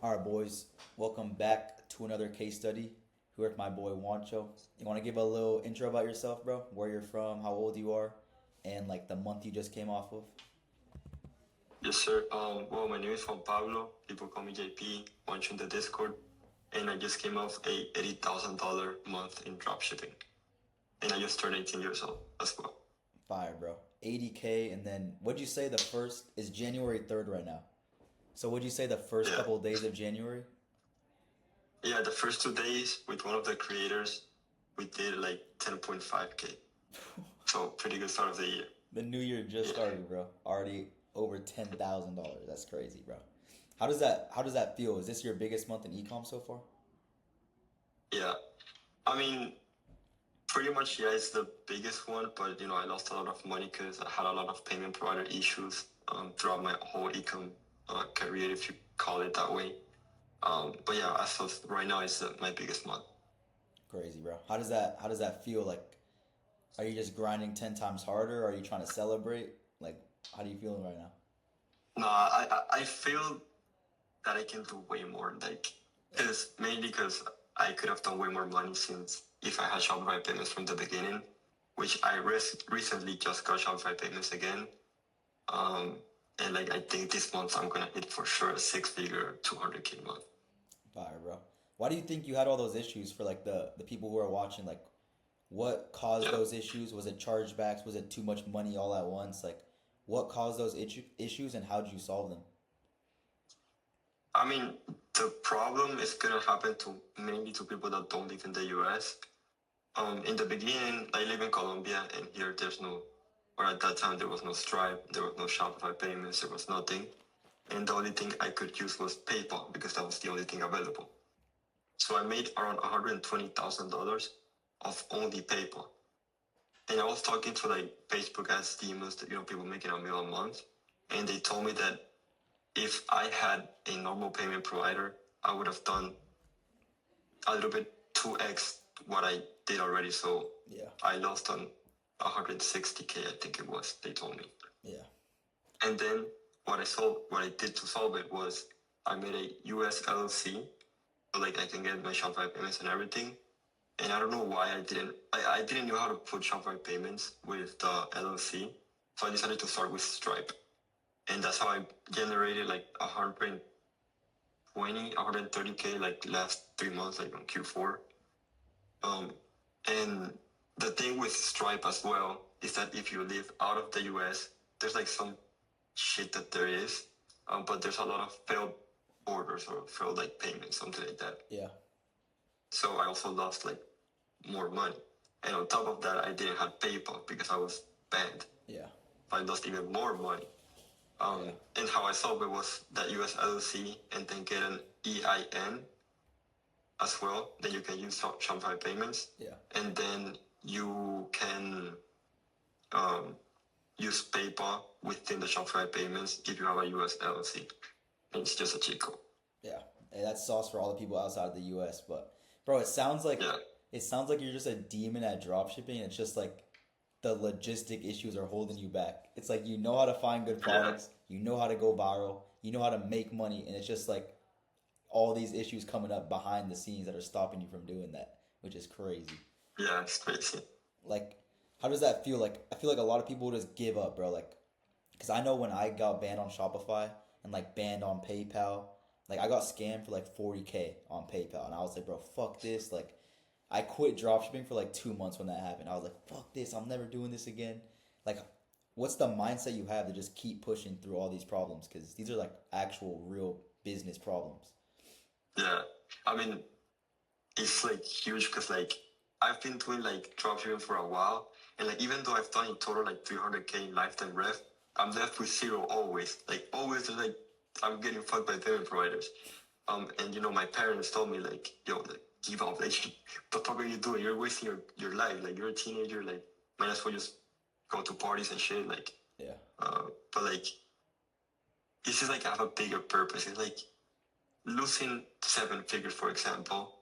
All right, boys, welcome back to another case study. Here with my boy Juancho. You want to give a little intro about yourself, bro? Where you're from, how old you are, and like the month you just came off of? Yes, sir. Well, my name is Juan Pablo. People call me JP. Once in the Discord, and I just came off a $80,000 month in dropshipping, and I just turned 18 years old as well. Fire, bro. 80K, and then what'd you say the first is January 3rd right now? So what'd you say the first Yeah, couple of days of January? yeah. The first 2 days with one of the creators, we did like 10.5K. So pretty good start of the year. The new year just Yeah, started, bro. Already over $10,000. That's crazy, bro. How does that feel? Is this your biggest month in ecom so far? yeah. I mean, pretty much, yeah. It's the biggest one, but I lost a lot of money because I had a lot of payment provider issues throughout my whole ecom career, if you call it that way. But yeah, as of right now, it's my biggest month. Crazy, bro. How does that feel? Like, are you just grinding 10 times harder? Are you trying to celebrate? Like, how do you feeling right now? No, I feel that I can do way more. Like, because mainly because I could have done way more money since if I had Shopify payments from the beginning, which I recently just got Shopify payments again. Um, and like I think this month I'm gonna hit for sure a six-figure 200K month. Fire, bro. Why do you think you had all those issues for like the people who are watching? Like, what caused Yeah. those issues? Was it chargebacks? Was it too much money all at once? Like, what caused those issues and how did you solve them? I mean, the problem is gonna happen to mainly to people that don't live in the US. In the beginning, I live in Colombia, and here there's no, or at that time there was no Stripe, there was no Shopify payments, there was nothing, and the only thing I could use was PayPal because that was the only thing available. So I made around $120,000 of only PayPal, and I was talking to like Facebook ads demons, people making a million a month, and they told me that if I had a normal payment provider, I would have done a little bit 2x what I did already. So Yeah, I lost on 160K, I think it was, they told me. yeah, And then what I did to solve it was I made a US LLC, so like I can get my Shopify payments and everything. And I don't know why I didn't know how to put Shopify payments with the LLC. So I decided to start with Stripe. And that's how I generated like 130K like last 3 months, like on Q4. Um, and the thing with Stripe as well is that if you live out of the US, there's like some shit that there is, but there's a lot of failed orders or failed like payments, something like that. yeah, So I also lost like more money. And on top of that, I didn't have PayPal because I was banned. yeah, So I lost even more money. yeah, And how I solved it was that US LLC and then get an EIN as well. Then you can use Shopify payments. yeah. And then you can um, use PayPal within the Shopify payments if you have a US LLC. And it's just a cheat code. Yeah, and that's sauce for all the people outside of the U.S. But bro, Yeah, it sounds like you're just a demon at dropshipping. And it's just like the logistic issues are holding you back. It's like you know how to find good yeah, products, you know how to go viral, you know how to make money, and it's just like all these issues coming up behind the scenes that are stopping you from doing that, which is crazy. yeah, it's crazy. Like, how does that feel? Like, I feel like a lot of people just give up, bro. Like, because I know when I got banned on Shopify and like banned on PayPal, like I got scammed for like 40K on PayPal, and I was like, bro, fuck this. Like, I quit dropshipping for like 2 months when that happened. I was like, fuck this, I'm never doing this again. Like, what's the mindset you have to just keep pushing through all these problems? Because these are like actual, real business problems. Yeah, I mean, it's like huge because like I've been doing like dropshipping for a while, and like even though I've done in total like 300K in lifetime rev, I'm left with zero always. Like always, like I'm getting fucked by payment providers. And my parents told me like, yo, like give up, like what the fuck are you doing? You're wasting your life. Like you're a teenager, like might as well just go to parties and shit. Like, Yeah, but like it's just like I have a bigger purpose. It's like losing seven figures, for example,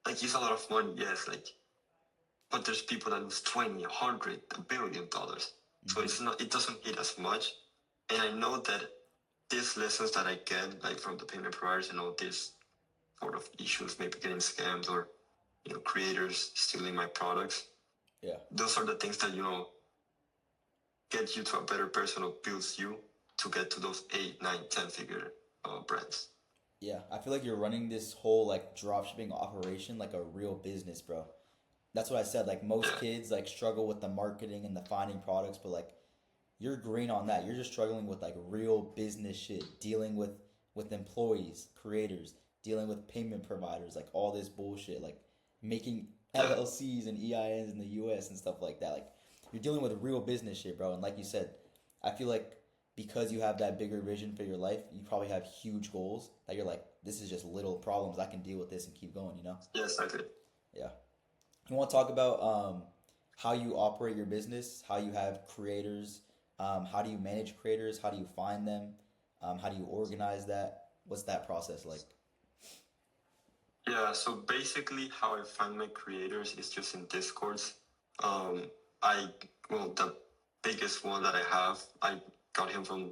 like it's a lot of money, yes, like, but there's people that lose 20, 100, $1 billion. So mm-hmm. it doesn't hit as much. And I know that these lessons that I get like from the payment providers and all these sort of issues, maybe getting scammed or creators stealing my products. Yeah. Those are the things that get you to a better person or builds you to get to those 8, 9, 10 figure brands. Yeah, I feel like you're running this whole like dropshipping operation like a real business, bro. That's what I said. Like most Yeah. kids like struggle with the marketing and the finding products, but like you're green on that. You're just struggling with like real business shit, dealing with employees, creators, dealing with payment providers, like all this bullshit, like making Yeah. LLCs and EINs in the US and stuff like that. Like you're dealing with real business shit, bro. And like you said, I feel like because you have that bigger vision for your life, you probably have huge goals that you're like, this is just little problems. I can deal with this and keep going, you know? Yes, I did. Yeah. You want to talk about how you operate your business, how you have creators, how do you manage creators, how do you find them, how do you organize that? What's that process like? Yeah, so basically how I find my creators is just in Discords. Um, I, well, the biggest one that I have, I got him from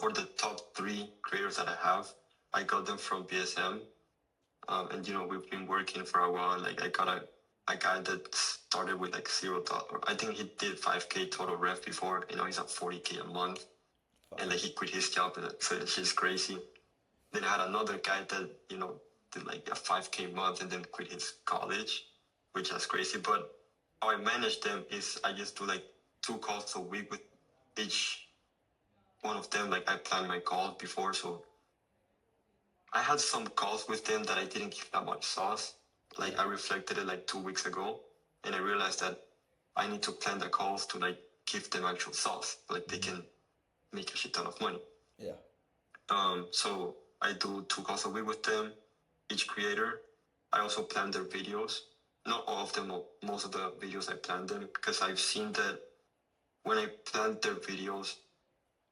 or the top 3 creators that I have, I got them from BSM. And we've been working for a while. Like I got a guy that started with like $0. I think he did 5K total rev before. He's at 40K a month, and like he quit his job. So she's crazy. Then I had another guy that did like a 5K month and then quit his college, which is crazy. But how I manage them is I just do like 2 calls a week with each one of them. Like I plan my calls before, so I had some calls with them that I didn't give that much sauce. Like I reflected it like 2 weeks ago, and I realized that I need to plan the calls to like give them actual sauce, like they can make a shit ton of money. Yeah. So I do 2 calls a week with them, each creator. I also plan their videos. Not all of them, most of the videos I plan them because I've seen that when I plan their videos,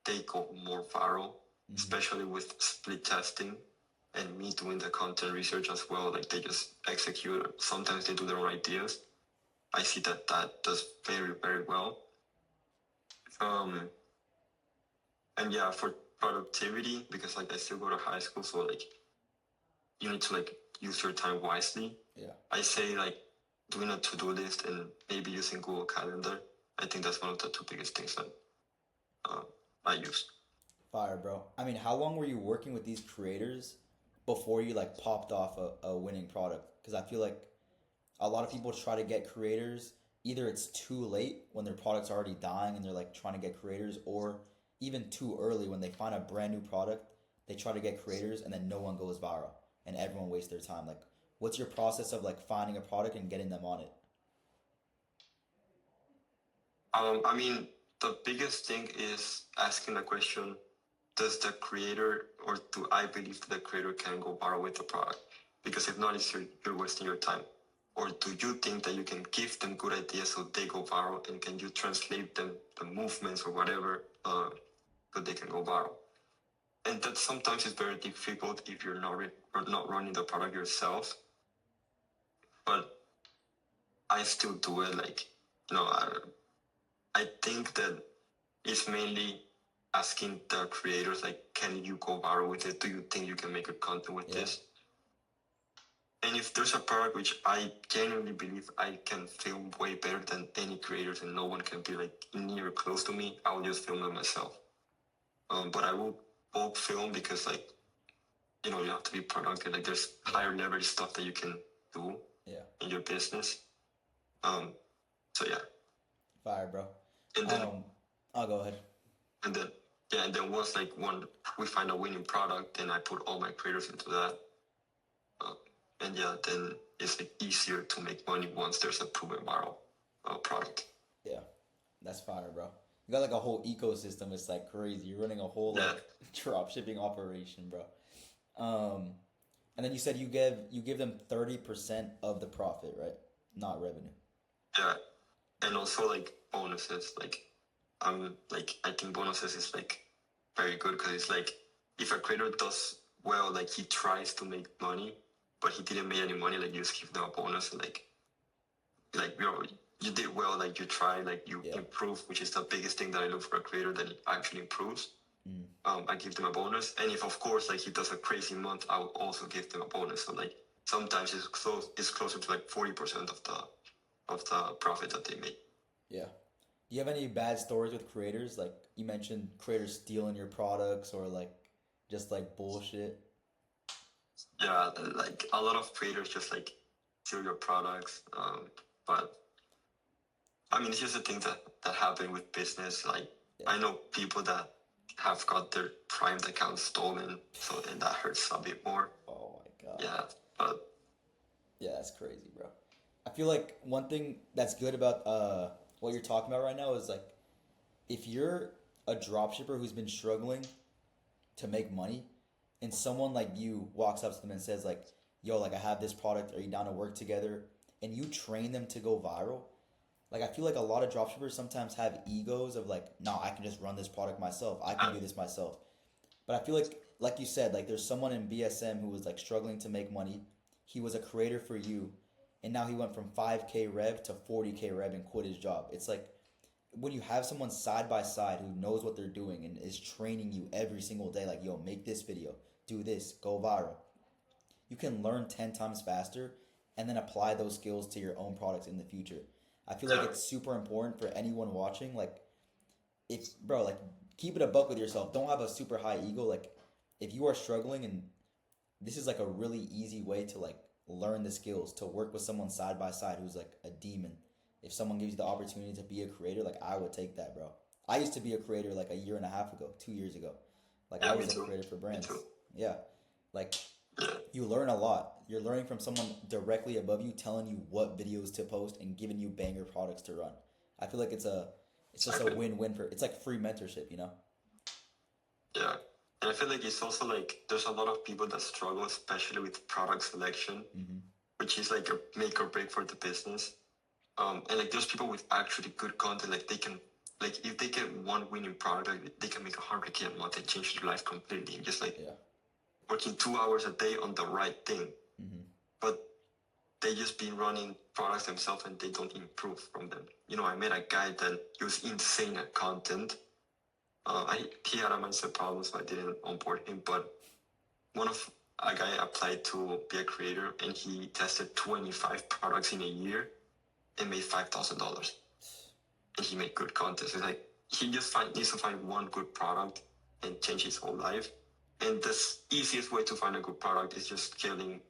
they go more viral, especially with split testing and me doing the content research as well. Like they just execute. Sometimes they do their own ideas. I see that does very, very well. Um, and yeah, for productivity, because like I still go to high school, so like you need to like use your time wisely. Yeah. I say like doing a to-do list and maybe using Google Calendar. I think that's one of the 2 biggest things that I use. Fire, bro. I mean, how long were you working with these creators before you like popped off a winning product? Because I feel like a lot of people try to get creators. Either it's too late when their product's already dying and they're like trying to get creators, or even too early when they find a brand new product, they try to get creators and then no one goes viral and everyone wastes their time. Like, what's your process of like finding a product and getting them on it? I mean, the biggest thing is asking the question, does the creator or do I believe that the creator can go viral with the product? Because if not, you're wasting your time. Or do you think that you can give them good ideas so they go viral, and can you translate them, the movements or whatever, so they can go viral? And that sometimes is very difficult if you're not running the product yourself. But I still do it. Like, I think that it's mainly asking the creators, like, can you go viral with it? Do you think you can make a content with this? And if there's a product which I genuinely believe I can film way better than any creators and no one can be like near close to me, I'll just film it myself. But I will bulk film because like, you have to be productive. Like there's higher leverage stuff that you can do in your business. So yeah. Fire, bro. And then I'll go ahead. And then once like we find a winning product, then I put all my creators into that. And yeah, then it's like easier to make money once there's a proven viral product. Yeah, that's fire, bro. You got like a whole ecosystem. It's like crazy. You're running a whole like drop shipping operation, bro. And then you said you give them 30% of the profit, right? Not revenue. Yeah, and also like bonuses. Like I think bonuses is like very good because it's like if a creator does well, like he tries to make money, but he didn't make any money, like you just give them a bonus, and like you did well, like you try, like you improve, which is the biggest thing that I look for a creator, that it actually improves. Mm. I give them a bonus. And if of course like he does a crazy month, I will also give them a bonus. So like sometimes it's closer to like 40% of the profit that they make. Yeah. Do you have any bad stories with creators? Like you mentioned creators stealing your products or like just like bullshit. Yeah, like a lot of creators just like steal your products. But I mean, it's just the things that happen with business. Like Yeah. I know people that have got their primed account stolen, so and that hurts a bit more. Oh my God. Yeah, but Yeah, that's crazy, bro. I feel like one thing that's good about what you're talking about right now is like if you're a dropshipper who's been struggling to make money and someone like you walks up to them and says like, yo, like I have this product, are you down to work together? And you train them to go viral. Like I feel like a lot of dropshippers sometimes have egos of like, no, I can just run this product myself. I can do this myself. But I feel like you said, like there's someone in BSM who was like struggling to make money. He was a creator for you, and now he went from 5K rev to 40K rev and quit his job. It's like when you have someone side by side who knows what they're doing and is training you every single day, like, yo, make this video, do this, go viral. You can learn 10 times faster and then apply those skills to your own products in the future. I feel like yeah, it's super important for anyone watching. Like, if, bro, like, keep it a buck with yourself. Don't have a super high ego. Like, if you are struggling and this is like a really easy way to like learn the skills to work with someone side by side who's like a demon. If someone gives you the opportunity to be a creator, like I would take that, bro. I used to be a creator like a year and a half ago, 2 years ago. Like I yeah, me was a too, creator for me brands. too. Yeah. Like Yeah, you learn a lot. You're learning from someone directly above you telling you what videos to post and giving you banger products to run. I feel like it's just a exactly. win-win for it's like free mentorship, you know? Yeah, and I feel like it's also like there's a lot of people that struggle, especially with product selection, Mm-hmm. which is like a make or break for the business. And like there's people with actually good content, like they can, like if they get one winning product, like, they can make 100K a month and change their life completely, just like Yeah. working 2 hours a day on the right thing. Mm-hmm. But they just been running products themselves and they don't improve from them. You know, I met a guy that he was insane at content. He had a mindset problem, so I didn't onboard him. But one of a guy applied to be a creator and he tested 25 products in a year and made $5,000. And he made good content. So it's like he just needs to find one good product and change his whole life. And the easiest way to find a good product is just scaling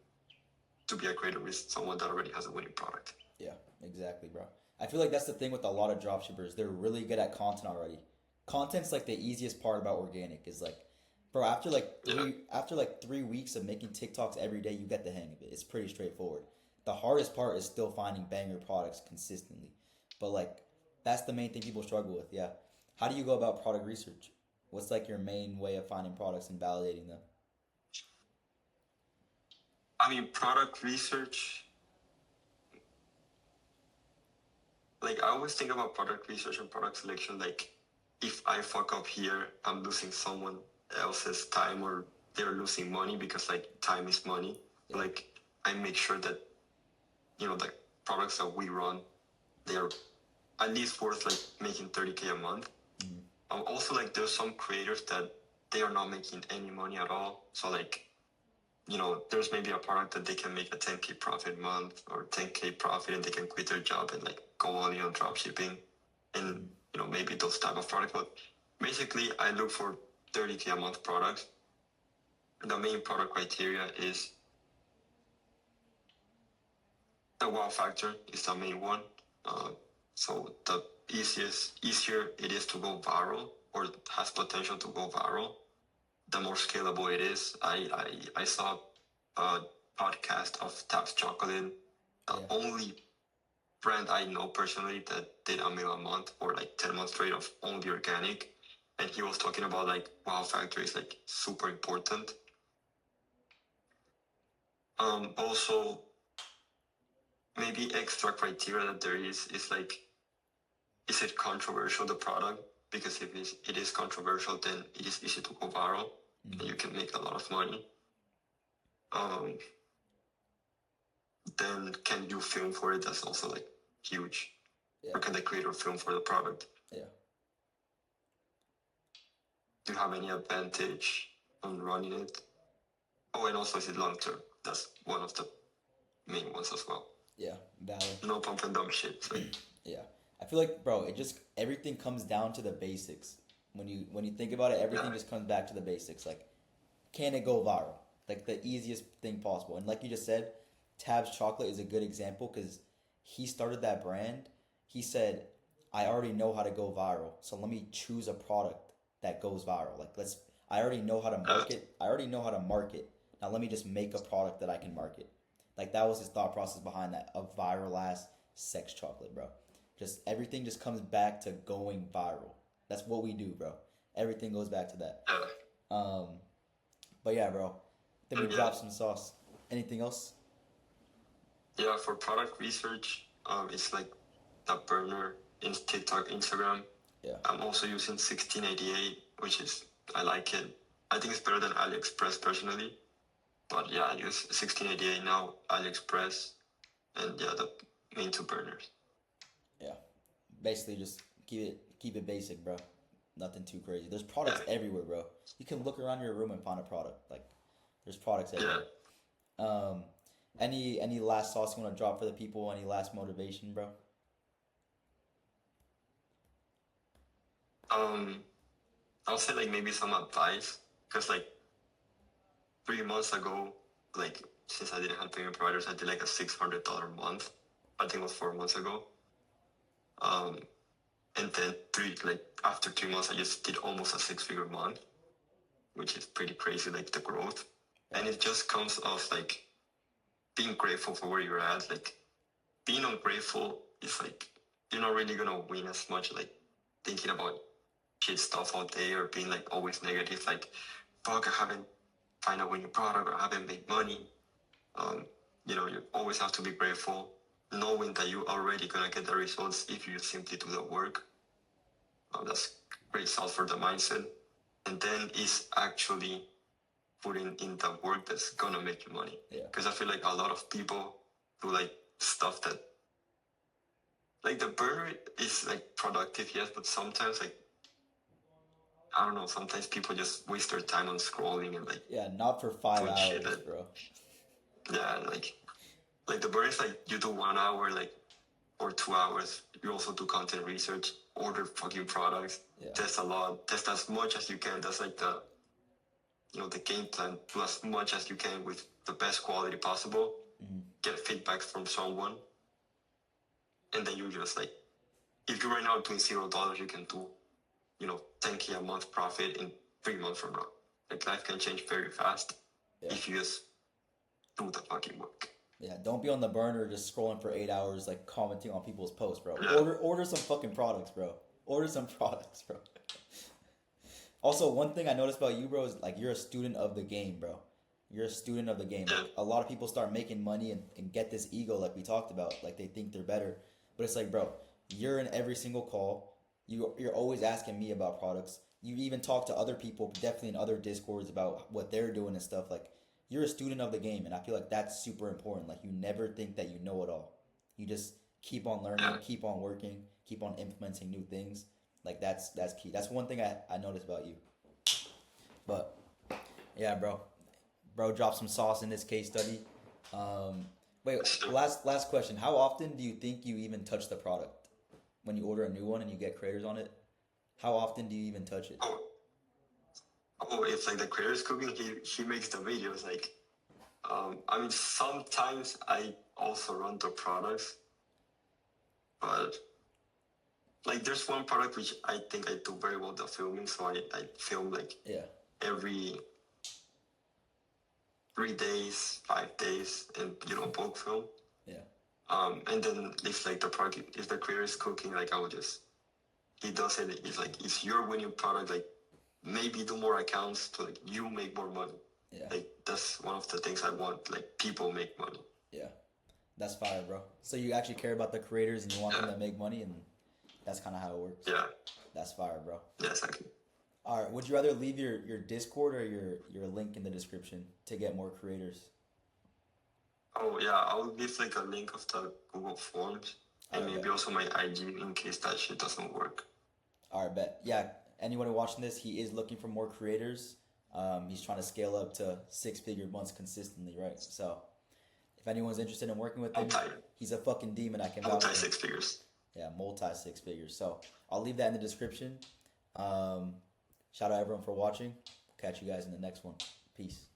to be a creator with someone that already has a winning product. Yeah, exactly, bro. I feel like that's the thing with a lot of dropshippers. They're really good at content already. Content's like the easiest part about organic is like, bro, Yeah, after like 3 weeks of making TikToks every day, you get the hang of it. It's pretty straightforward. The hardest part is still finding banger products consistently. But like that's the main thing people struggle with, yeah. How do you go about product research? What's like your main way of finding products and validating them? I mean, product research, like I always think about product research and product selection like if I fuck up here, I'm losing someone else's time or they're losing money because like time is money. Yeah. Like I make sure that the products that we run, they're at least worth like making 30K a month. Mm-hmm. Also like there's some creators that they are not making any money at all. So like there's maybe a product that they can make a 10K profit month or 10K profit and they can quit their job and like go only on drop shipping and Mm-hmm. maybe those type of products. But basically I look for 30K a month products. The main product criteria is the wow factor is the main one. So the easier it is to go viral or has potential to go viral, the more scalable it is. I saw a podcast of Taps Chocolate, the Yeah. only brand I know personally that did a mil a month for like 10 months straight of only organic. And he was talking about like wow factor is like super important. Also maybe extra criteria that there is like, is it controversial, the product? Because if it is controversial, then it is easy to go viral and Mm-hmm. you can make a lot of money. Um, then can you film for it? That's also like huge. Yeah. Or can the creator film for the product? Yeah. Do you have any advantage on running it? Oh, and also is it long term? That's one of the main ones as well. Yeah, valid. No pump and dump shit. So, Yeah, I feel like, bro, it just everything comes down to the basics. When you think about it, everything yeah, just comes back to the basics. Like, can it go viral? Like the easiest thing possible. And like you just said, Tab's chocolate is a good example because he started that brand. He said, "I already know how to go viral, so let me choose a product that goes viral. Like, let's. I already know how to yeah, market. I already know how to market. Now let me just make a product that I can market." Like that was his thought process behind that, a viral ass sex chocolate, bro. Just everything just comes back to going viral. That's what we do, bro. Everything goes back to that. yeah. Um, but yeah, bro. Then we And yeah, drop some sauce. Anything else? yeah. For product research, it's like the burner in TikTok, Instagram. Yeah. I'm also using 1688, which is I like it. I think it's better than AliExpress personally. But yeah, I use 1688 now, AliExpress, and yeah, the main two burners. Yeah. Basically, just keep it basic, bro. Nothing too crazy. There's Yeah, products everywhere, bro. You can look around your room and find a product. Like, there's products yeah. everywhere. Um, any last sauce you want to drop for the people? Any last motivation, bro? Um, I'll say like maybe some advice because like 3 months ago, like since I didn't have payment providers, I did like a $600 month. I think it was 4 months ago. Um, and then after 3 months, I just did almost a six-figure month, which is pretty crazy, like the growth. Yeah. And it just comes off like being grateful for where you're at. Like being ungrateful is like you're not really gonna win as much. Like thinking about shit stuff all day or being like always negative. Like fuck, I haven't find a winning product or I haven't made money. Um, you always have to be grateful, knowing that you're already gonna get the results if you simply do the work. That's great stuff for the mindset. And then it's actually putting in the work that's gonna make you money. Yeah. Because I feel like a lot of people do like stuff that like the burner is like productive, yes, but sometimes like I don't know, sometimes people just waste their time on scrolling and like Yeah. Not for 5 doing shit hours, that bro. yeah, like the burner is like you do 1 hour like or 2 hours. You also do content research, order fucking products, Yeah. test a lot, test as much as you can. That's like the game plan. Do as much as you can with the best quality possible. Mm-hmm. Get feedback from someone, and then you just like, if you're right now doing $0, you can do, 10K a month profit in 3 months from now. Like life can change very fast Yeah. if you just do the fucking work. Yeah, don't be on the burner just scrolling for 8 hours, like commenting on people's posts, bro. Yeah. Order some fucking products, bro. Order some products, bro. Also, one thing I noticed about you, bro, is like you're a student of the game, bro. You're a student of the game. Yeah. Like a lot of people start making money and get this ego, like we talked about, like they think they're better. But it's like, bro, you're in every single call. You're always asking me about products. You even talk to other people, definitely in other discords about what they're doing and stuff. Like you're a student of the game, and I feel like that's super important. Like you never think that you know it all. You just keep on learning, Yeah. keep on working, keep on implementing new things. Like that's key. That's one thing I noticed about you. But yeah, bro, drop some sauce in this case study. Um, wait, last question. How often do you think you even touch the product when you order a new one and you get creators on it? How often do you even touch it? It's like the creator's cooking. He makes the videos. Like, I mean, sometimes I also run the products, but like, there's one product which I think I do very well the filming. So I film like Yeah, every 3 days, 5 days, and bulk film. yeah, And then if like the product, if the creator is cooking, like I would just he does it. It's like if you're winning product, like maybe do more accounts so like you make more money. yeah, Like that's one of the things I want. Like people make money. yeah. That's fire, bro. So you actually care about the creators and you want them Yeah. to make money, and that's kind of how it works. Yeah. That's fire, bro. Yeah. Exactly. All right. Would you rather leave your Discord or your link in the description to get more creators? Oh yeah, I'll give like a link of the Google Forms and All right, maybe bet. also my IG in case that shit doesn't work. All right, bet. Yeah, anyone watching this, he is looking for more creators. He's trying to scale up to 6-figure months consistently, right? So if anyone's interested in working with him, he's a fucking demon. I can vouch multi for him. 6 figures. Yeah, multi 6 figures. So I'll leave that in the description. Shout out everyone for watching. Catch you guys in the next one. Peace.